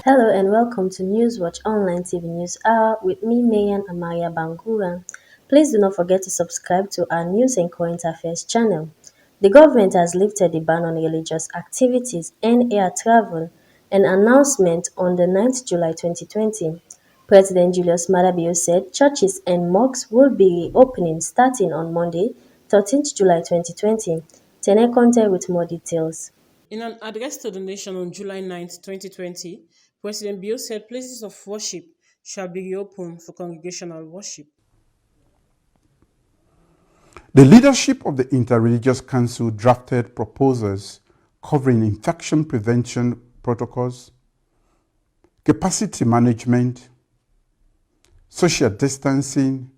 Hello and welcome to Newswatch Online TV News Hour with me, Mayan Amaya Bangura. Please do not forget to subscribe to our news and current affairs channel. The government has lifted the ban on religious activities and air travel, an announcement on the 9th July 2020. President Julius Maada said churches and mosques will be reopening starting on Monday, 13th July 2020. Tene Conte with more details. In an address to the nation on July 9, 2020, President Bio said places of worship shall be reopened for congregational worship. The leadership of the Interreligious Council drafted proposals covering infection prevention protocols, capacity management, social distancing,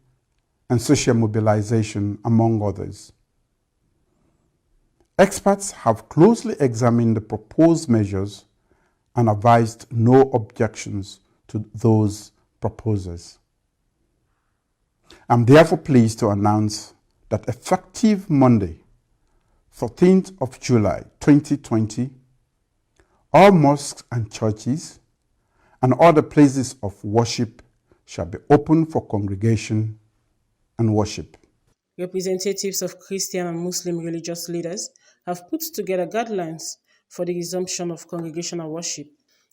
and social mobilization, among others. Experts have closely examined the proposed measures and advised no objections to those proposals. I'm therefore pleased to announce that effective Monday, 13th of July 2020, all mosques and churches and other places of worship shall be open for congregation and worship. Representatives of Christian and Muslim religious leaders have put together guidelines for the resumption of congregational worship.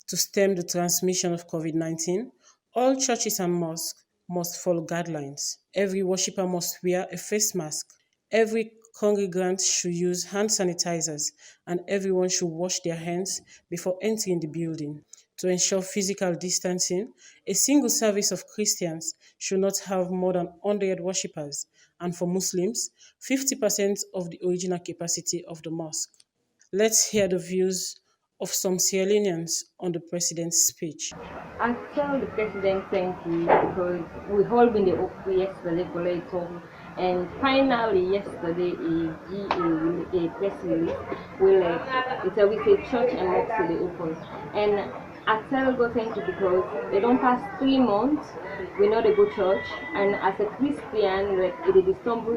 To stem the transmission of COVID-19, all churches and mosques must follow guidelines. Every worshipper must wear a face mask. Every congregant should use hand sanitizers, and everyone should wash their hands before entering the building. To ensure physical distancing, a single service of Christians should not have more than 100 worshippers, and for Muslims, 50% of the original capacity of the mosque. Let's hear the views of some Sierra Leoneans on the president's speech. I tell the president thank you because we've all been the office yesterday for later. And finally, yesterday, a press release it's a with a church and mosque to the open. And I tell God thank you because they don't pass 3 months, we know they go church, and as a Christian, like it disturb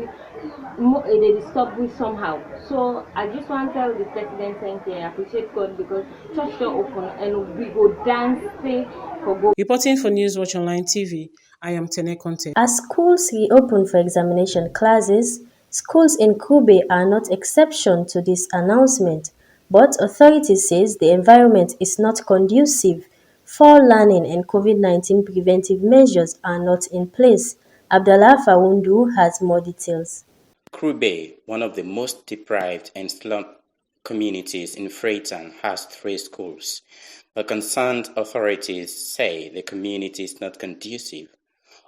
me somehow. So I just want to tell the president thank you. I appreciate God because church door open and we go dance for God. Reporting for Newswatch Online TV, I am Tene Conte. As schools reopen for examination classes, schools in Kube are not exception to this announcement, but authorities says the environment is not conducive for learning and COVID-19 preventive measures are not in place. Abdallah Fawundu has more details. Krube, one of the most deprived and slum communities in Freetown, has 3 schools, but concerned authorities say the community is not conducive.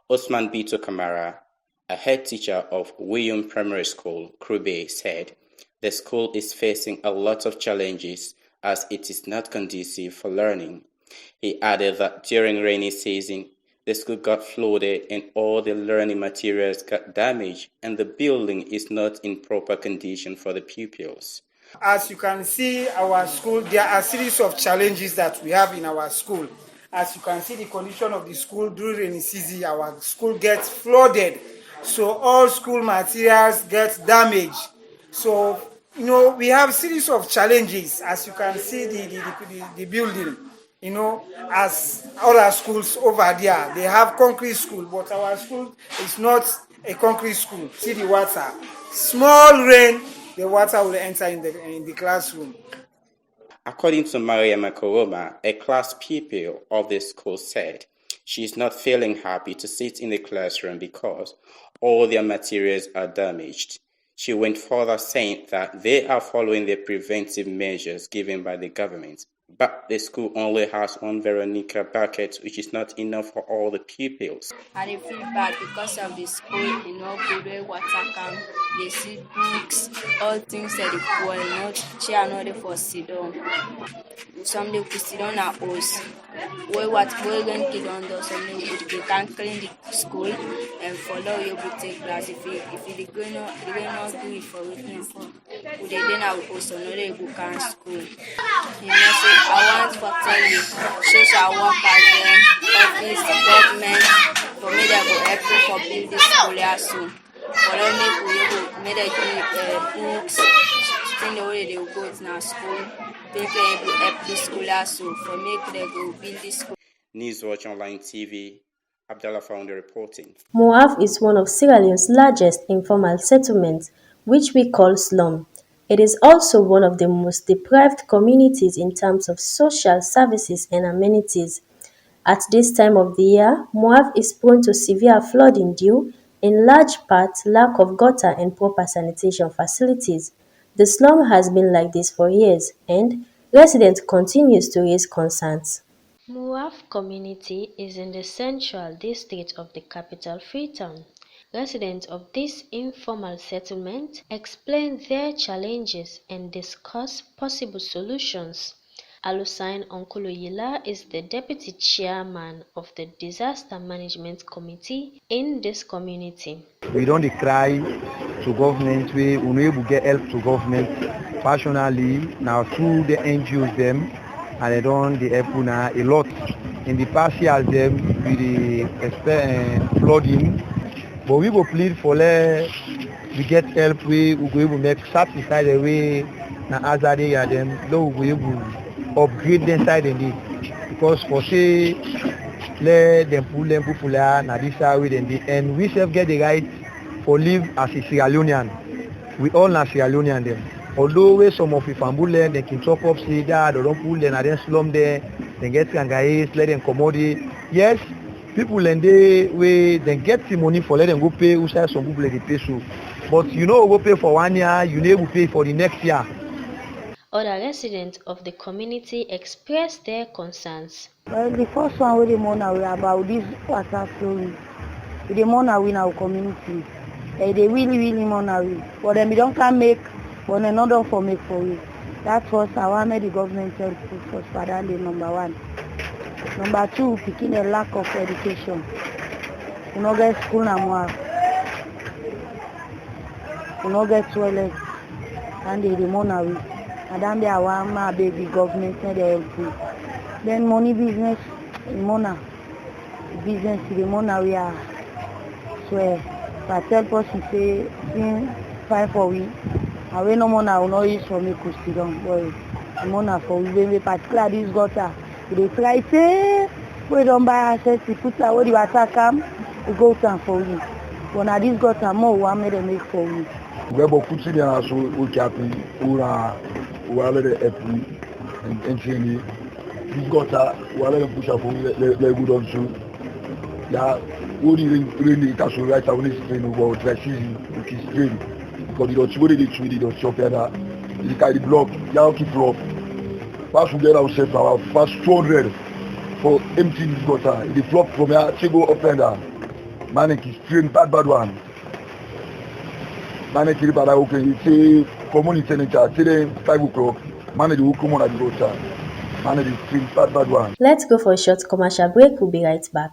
Osman Bito Kamara, a head teacher of William Primary School, Krube, said the school is facing a lot of challenges as it is not conducive for learning. He added that during rainy season, the school got flooded and all the learning materials got damaged and the building is not in proper condition for the pupils. As you can see, our school, there are a series of challenges that we have in our school. As you can see, the condition of the school during rainy season, our school gets flooded. So all school materials get damaged. So, we have a series of challenges. As you can see, the building, as other schools over there, they have concrete school, but our school is not a concrete school. See the water. Small rain, the water will enter in the classroom. According to Maria Makoroma, a class pupil of the school said she is not feeling happy to sit in the classroom because all their materials are damaged. She went further saying that they are following the preventive measures given by the government, but the school only has 1 Veronica bucket, which is not enough for all the pupils. I feel bad because of the school, good water can, they see books, all things that they pour, not chair, not for sit down. Some they could sit down at us. We're going to get on those, they can clean the school and follow you to take class. If they're going to do it for weekend, they then I will also know they go can school. I want to tell you, social workers, office, government, for me they will help you for build this school here soon. For them, make they give books, thing the way they will go to our school, make them able help the school also for make them go build the school. Newswatch Online TV, Abdallah Founder reporting. Moab is one of Sierra Leone's largest informal settlements, which we call slum. It is also one of the most deprived communities in terms of social services and amenities. At this time of the year, Moab is prone to severe flooding due, in large part, lack of gutter and proper sanitation facilities. The slum has been like this for years, and residents continue to raise concerns. Muaf community is in the central district of the capital Freetown. Residents of this informal settlement explain their challenges and discuss possible solutions. Alusain Onkoloyila is the deputy chairman of the Disaster Management Committee in this community. We don't cry to government, we will get help to government personally now through the NGOs them, and they don't the help now a lot. In the past years them with the flooding, but we will plead for we get help, we will make satisfied the way na hazard area them, though we will upgrade the side in it, because for say let them pull them people na this side with them, and we self get the right for live as a Sierra Leonean. We all na Sierra Leonean them. Although we some of the family they can chop up say that they don't pull them and then slum there, they get kangaes, let them commodity. Yes, people and they get the money for let them go pay, outside some people they pay so. But you know go pay for 1 year, you need to pay for the next year. Other residents of the community expressed their concerns. Well, the first one we mourn about this water flowing. We mourn in our community. They really mourn away. But then we don't can make, but another for make for it. That's what I want the government help for Spadale, number one. Number two, picking a lack of education. We don't get school no more. We don't get toilet. And they mourn away. And then they want my baby government they help you. Then money business, money business, the money we are swear. But tell person say, fine for we. And we no money will not use for me to sit down. Boy, the money for we, when we particularly this gutter, they try say, we don't buy assets, we put away the water come, we go down for we. But now this gutter more, we made them make for we. We have put in there so we can we are let every and training. This gutter, we are let push up for let good on so. Yeah, only really that's right. I will train over dry season, which is train because the don't the tree, the don't chop that. The carry block, yeah, keep block. Pass we get ourselves our first 200 for emptying this gutter. The block from here, she go up and down. Man, is train bad one. Man, is bad okay. You say community center, say 5 o'clock. Man, will come on at the gutter. Man, is train bad one. Let's go for a short commercial break. We'll be right back.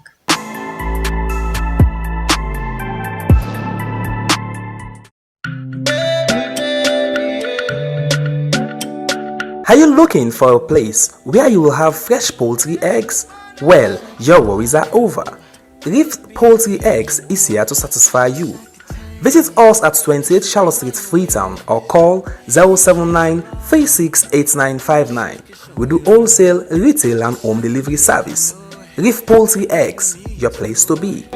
Are you looking for a place where you will have fresh poultry eggs? Well, your worries are over. Reef Poultry Eggs is here to satisfy you. Visit us at 28 Charlotte Street, Freetown, or call 079 368959. We do wholesale, retail and home delivery service. Reef Poultry Eggs, your place to be.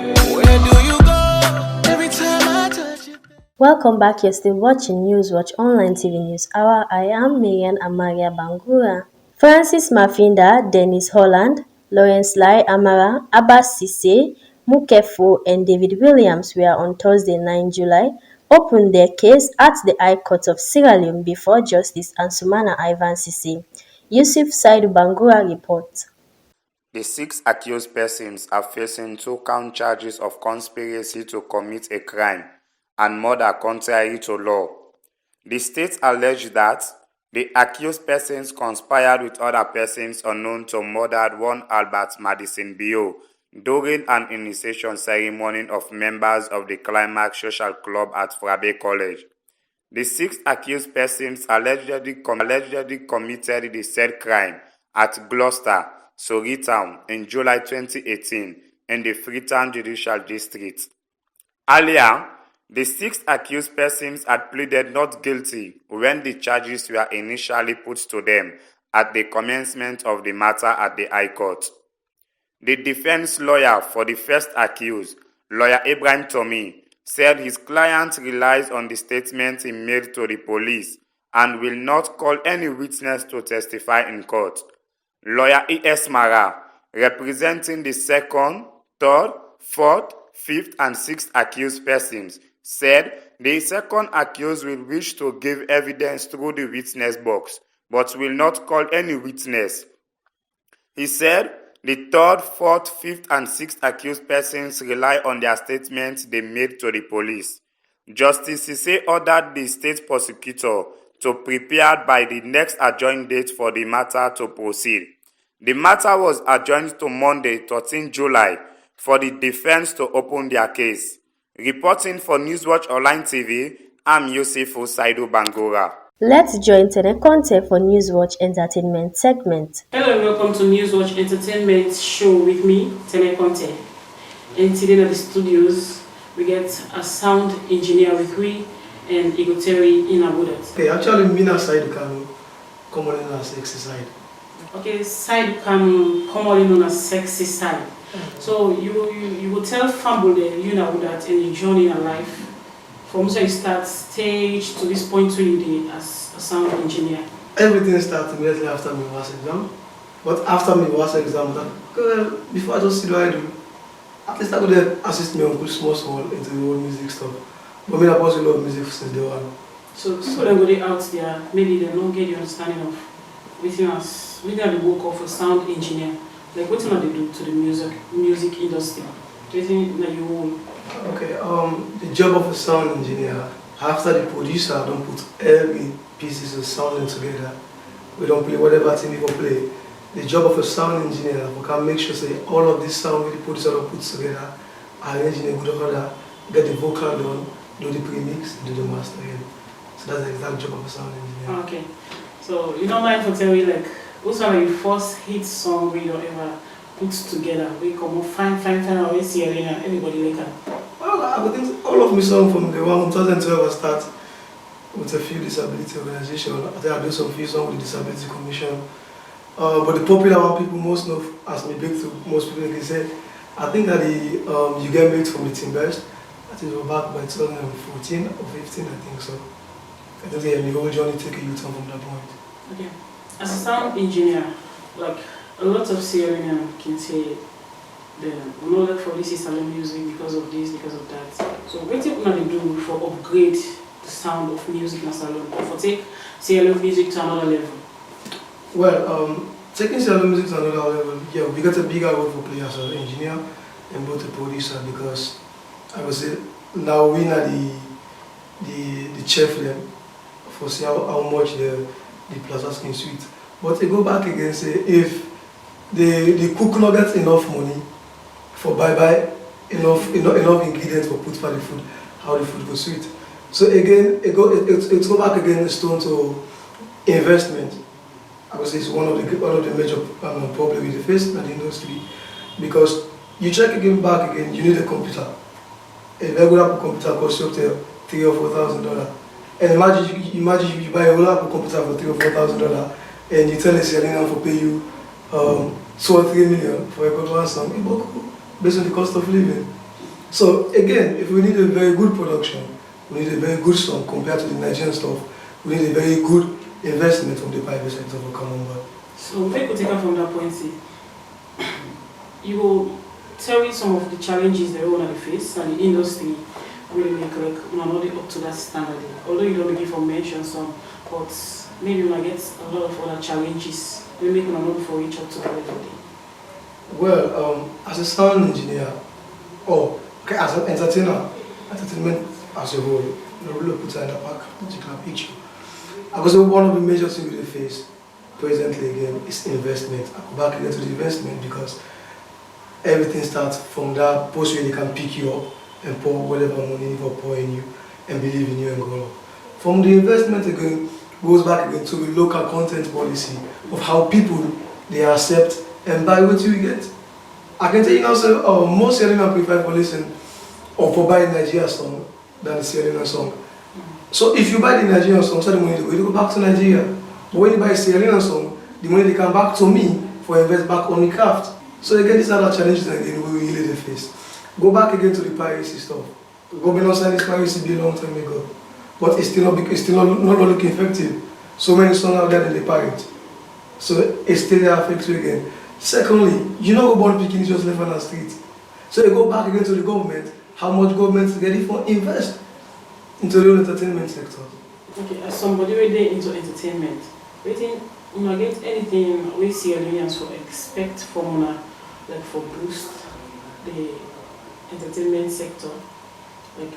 Welcome back. You're still watching Newswatch Online TV News Hour. I am Marian Amaria Bangura. Francis Mafinda, Dennis Holland, Lawrence Lai Amara, Abbas Sisse, Mukefo, and David Williams were on Thursday, 9 July, opened their case at the High Court of Sierra Leone before Justice Ansumana Ivan Sisse. Yusuf Saidu Bangura reports. The 6 accused persons are facing 2 count charges of conspiracy to commit a crime and murder contrary to law. The state alleged that the accused persons conspired with other persons unknown to murder one Albert Madison Bio during an initiation ceremony of members of the Climax Social Club at Frabe College. The 6 accused persons allegedly committed the said crime at Gloucester, Surrey Town in July 2018 in the Freetown Judicial District. Earlier, The 6 accused persons had pleaded not guilty when the charges were initially put to them at the commencement of the matter at the High Court. The defense lawyer for the first accused, lawyer Ibrahim Tomi, said his client relies on the statement he made to the police and will not call any witness to testify in court. Lawyer E.S. Mara, representing the second, third, fourth, fifth, and sixth accused persons, said the second accused will wish to give evidence through the witness box, but will not call any witness. He said the third, fourth, fifth, and sixth accused persons rely on their statements they made to the police. Justice Sise ordered the state prosecutor to prepare by the next adjourned date for the matter to proceed. The matter was adjourned to Monday, 13 July, for the defense to open their case. Reporting for Newswatch Online TV, I'm Yusufu Saidu Bangura. Let's join Tene Conte for Newswatch Entertainment segment. Hello and welcome to Newswatch Entertainment show with me, Tene Conte. And today at the studios, we get a sound engineer with we and Igoteri in Abudat. Okay, actually, Mina side can commonly known as sexy side. Okay, side can commonly known as sexy side. So you will tell Fambule, you know, that in your journey in life, from when you start stage to this point where you did as a sound engineer. Everything started immediately after my last exam. But after my last exam, before I just see what I do, at least I could assist me on good small into the whole music stuff. But I also love music since day one. So people that go out there, maybe they don't get the understanding of within the work of a sound engineer. Like what do they do to the music industry? Do you think that you will? Okay, the job of a sound engineer, after the producer don't put every pieces of sound together, we don't play whatever thing we play. The job of a sound engineer, we can make sure say all of this sound we the producer don't put together, arrange in a good order, get the vocal done, do the premix, do the mastering. So that's the exact job of a sound engineer. Okay. So you don't mind for telling me like what's like your first hit song we don't ever put together? We come up fine, always see everybody like that. Well, I would think all of my songs from the 2012 I start with a few disability organizations. I think I do some few songs with the Disability Commission. But the popular one people most know as me big to most people can say, I think that the You Get Made from the Team Best, I think it was back by 2014 or 15, I think so. I think the whole journey take a U-turn from that point. Okay. As a sound engineer, like a lot of Syrian can say we know that for this is Salon music because of this, because of that. So what do you do for upgrade the sound of music in Salon or for take Sierra music to another level? Well, taking Sierra music to another level, yeah, we got a bigger role for play as an engineer and both a producer because I would say now we are the chef then for see how much the plaza skin sweet. But they go back again and say if the cook not get enough money for buy enough ingredients for put for the food, how the food go sweet. So again, it go back again stone to investment. I would say it's one of the major problems we face in the industry because you check again back again, you need a computer. A regular computer costs you up to $3,000 or $4,000. And imagine you buy a regular computer for $3,000 or $4,000 and you tell us you're going to pay you 2 or 3 million for a good one song, based on the cost of living. So again, if we need a very good production, we need a very good song compared to the Nigerian stuff, we need a very good investment from the private sector for come on board. So if I could take it from that point, you will tell me some of the challenges that everyone face and the industry really make like not up to that standard. Although you don't give or mention some, but maybe when I get a lot of other challenges, we make not for reach up to that level. Well, as a sound engineer, as an entertainment as a whole, the role of putting in a particular picture. I was one of the major things we face presently again is investment. I go back again to the investment because everything starts from that post where they can pick you up and pour whatever money for pouring you and believe in you and go up. From the investment again goes back again to the local content policy of how people they accept and buy what you get. I can tell you now, sir, most selling and prefer for listen or for buying Nigeria song than the Sierra Leone song. So if you buy the Nigerian song, so the money they go back to Nigeria. But when you buy a Sierra Leone song, the money they come back to me for invest back on the craft. So again, these are the challenges again we really face. Go back again to the piracy stuff. Government signed this piracy bill a long time ago, but it's still not looking effective. So many songs out there that they pirate. So it's still there affects you again. Secondly, you know born picking just left on the street. So you go back again to the government, how much government is ready for invest into the entertainment sector. Okay, as somebody really into entertainment, waiting, get anything we see Alliance for expect from like for boost the entertainment sector, like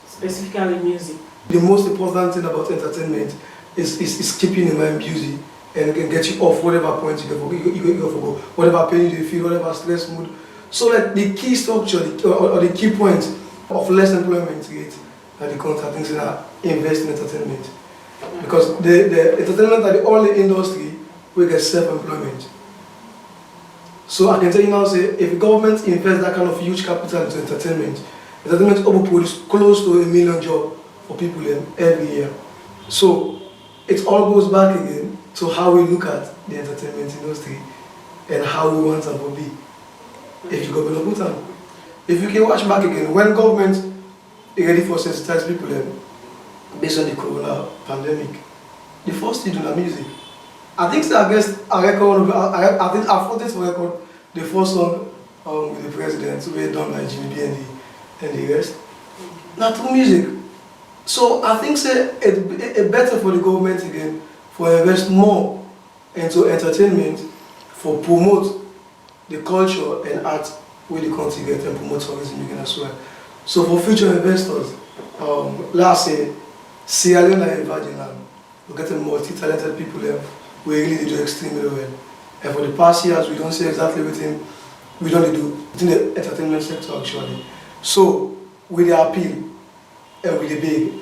specifically music. The most important thing about entertainment is keeping your mind busy and can get you off whatever point you go for, whatever pain you feel, whatever stress mood. So like the key structure or the key point of less employment rate are the contract things that invest in entertainment. Because the entertainment are the only industry where get self-employment. So I can tell you now, say, if the government invests that kind of huge capital into entertainment will produce close to 1 million jobs for people every year. So it all goes back again to how we look at the entertainment industry and how we want them to be. If you government put them. If you can watch back again, when government is ready for sensitize people based on the corona pandemic, the first thing do the music. I think so, I record I think I fought it to record the first song with the president we done by Jimmy B and the rest. Not through music. So I think say it's better for the government again for invest more into entertainment for promote the culture and art where the country get and promote tourism again as well. So for future investors, last say Sierra Leone and Virgin Land, we get multi-talented people there. We really do extremely well. And for the past years, we don't see exactly everything we don't do within the entertainment sector actually. So with the appeal and with the big,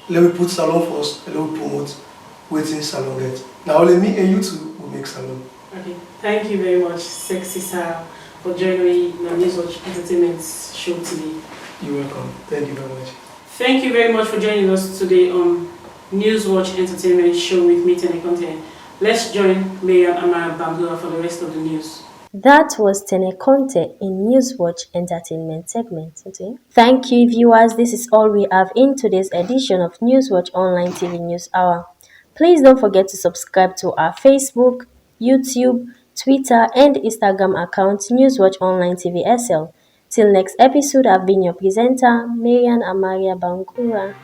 let me put salon first and let me promote waiting salon get. Now only me and you two will make salon. Okay, thank you very much, Sexy Sarah, for joining the Newswatch Entertainment show today. You're welcome. Thank you very much. Thank you very much for joining us today on Newswatch Entertainment show with me, Tene Conte. Let's join Mayor Amara Bangura for the rest of the news. That was Tene Conte in Newswatch Entertainment segment. Okay. Thank you, viewers. This is all we have in today's edition of Newswatch Online TV News Hour. Please don't forget to subscribe to our Facebook, YouTube, Twitter, and Instagram account Newswatch Online TV SL. Till next episode, I've been your presenter, Marian Amaria Bangura.